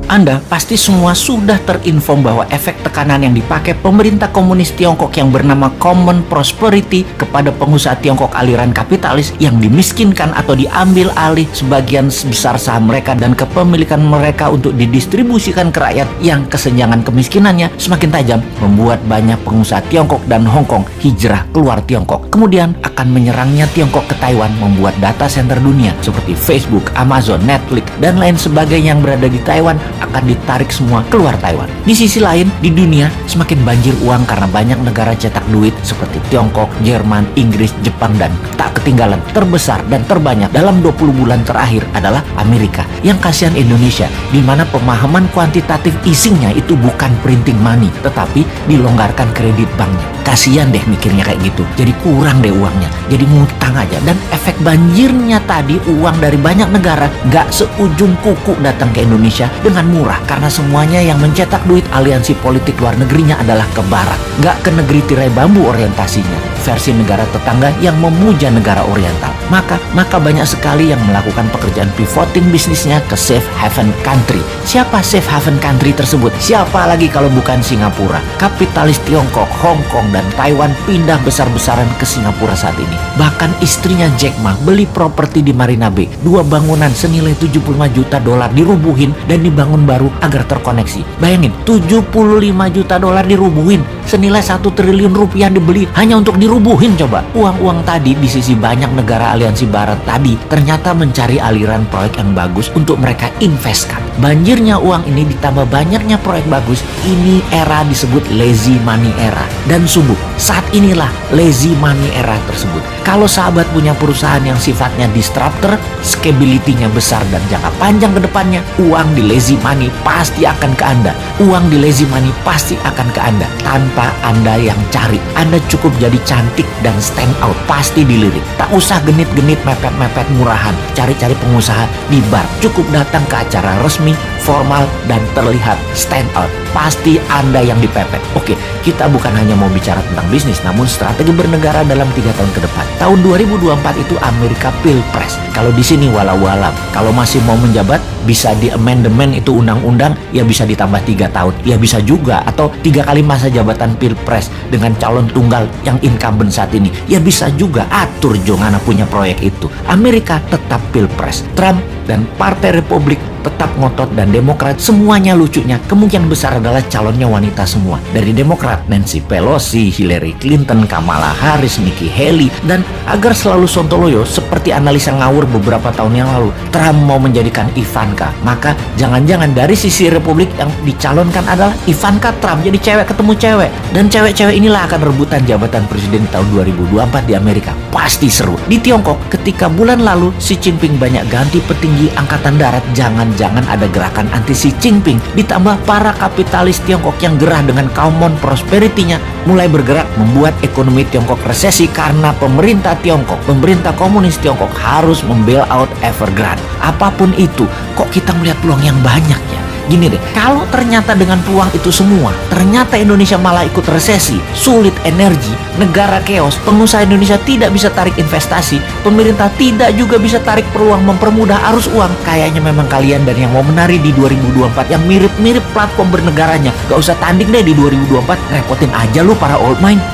Anda pasti semua sudah terinform bahwa efek tekanan yang dipakai pemerintah komunis Tiongkok yang bernama Common Prosperity kepada pengusaha Tiongkok aliran kapitalis yang dimiskinkan atau diambil alih sebagian besar saham mereka dan kepemilikan mereka untuk didistribusikan ke rakyat yang kesenjangan kemiskinannya semakin tajam, membuat banyak pengusaha Tiongkok dan Hong Kong hijrah keluar Tiongkok. Kemudian akan menyerangnya Tiongkok ke Taiwan, membuat data center dunia seperti Facebook, Amazon, Netflix, dan lain sebagainya yang berada di Taiwan akan ditarik semua keluar Taiwan. Di sisi lain, di dunia semakin banjir uang karena banyak negara cetak duit seperti Tiongkok, Jerman, Inggris, Jepang, dan tak ketinggalan terbesar dan terbanyak dalam 20 bulan terakhir adalah Amerika. Yang kasihan Indonesia, di mana pemahaman kuantitatif easingnya itu bukan printing money, tetapi dilonggarkan kredit banknya. Kasihan deh mikirnya kayak gitu. Jadi kurang deh uangnya, jadi ngutang aja. Dan efek banjirnya tadi, uang dari banyak negara gak seujung kuku datang ke Indonesia dengan murah, karena semuanya yang mencetak duit aliansi politik luar negerinya adalah ke barat, gak ke negeri tirai bambu orientasinya, versi negara tetangga yang memuja negara oriental. Maka banyak sekali yang melakukan pekerjaan pivoting bisnisnya ke safe haven country. Siapa safe haven country tersebut? Siapa lagi kalau bukan Singapura? Kapitalis Tiongkok, Hong Kong, dan Taiwan pindah besar-besaran ke Singapura saat ini. Bahkan istrinya Jack Ma beli properti di Marina Bay. 2 bangunan senilai 75 juta dolar dirubuhin dan dibangun baru agar terkoneksi. Bayangin, 75 juta dolar dirubuhin, senilai 1 triliun rupiah dibeli hanya untuk dirubuhin. Coba, uang-uang tadi di sisi banyak negara aliansi barat tadi ternyata mencari aliran proyek yang bagus untuk mereka investkan. Banjirnya uang ini ditambah banyaknya proyek bagus, ini era disebut lazy money era. Dan sungguh, saat inilah lazy money era tersebut. Kalau sahabat punya perusahaan yang sifatnya disruptor, scalability-nya besar dan jangka panjang ke depannya, uang di lazy money pasti akan ke Anda. Uang di lazy money pasti akan ke Anda tanpa Anda yang cari. Anda cukup jadi cantik dan stand out, pasti dilirik. Tak usah genit-genit mepet-mepet murahan, cari-cari pengusaha di bar. Cukup datang ke acara resmi, formal, dan terlihat stand out. Pasti Anda yang dipepet. Oke, kita bukan hanya mau bicara tentang bisnis, namun strategi bernegara dalam 3 tahun ke depan. Tahun 2024 itu Amerika Pilpres. Kalau di sini walau-walau, kalau masih mau menjabat, bisa di amandemen itu undang-undang, ya bisa ditambah 3 tahun. Ya bisa juga, atau 3 kali masa jabatan Pilpres dengan calon tunggal yang incumbent saat ini. Ya bisa juga, atur Jongana punya proyek itu. Amerika tetap Pilpres. Trump dan Partai Republik tetap ngotot, dan Demokrat semuanya lucunya kemungkinan besar adalah calonnya wanita semua. Dari Demokrat, Nancy Pelosi, Hillary Clinton, Kamala Harris, Nikki Haley. Dan agar selalu sontoloyo seperti analisa ngawur beberapa tahun yang lalu, Trump mau menjadikan Ivanka. Maka jangan-jangan dari sisi Republik yang dicalonkan adalah Ivanka Trump, jadi cewek ketemu cewek. Dan cewek-cewek inilah akan rebutan jabatan presiden tahun 2024 di Amerika. Pasti seru. Di Tiongkok, ketika bulan lalu Xi Jinping banyak ganti petinggi angkatan darat, jangan-jangan ada gerakan anti Xi Jinping. Ditambah para kapitalis Tiongkok yang gerah dengan Common Prosperity-nya mulai bergerak, membuat ekonomi Tiongkok resesi karena pemerintah Tiongkok, pemerintah komunis Tiongkok harus membail out Evergrande. Apapun itu, kok kita melihat peluang yang banyak ya? Gini deh, kalau ternyata dengan peluang itu semua, ternyata Indonesia malah ikut resesi, sulit energi, negara keos, pengusaha Indonesia tidak bisa tarik investasi, pemerintah tidak juga bisa tarik peluang mempermudah arus uang. Kayaknya memang kalian dan yang mau menari di 2024 yang mirip-mirip platform bernegaranya, gak usah tanding deh di 2024, repotin aja lu para old mind.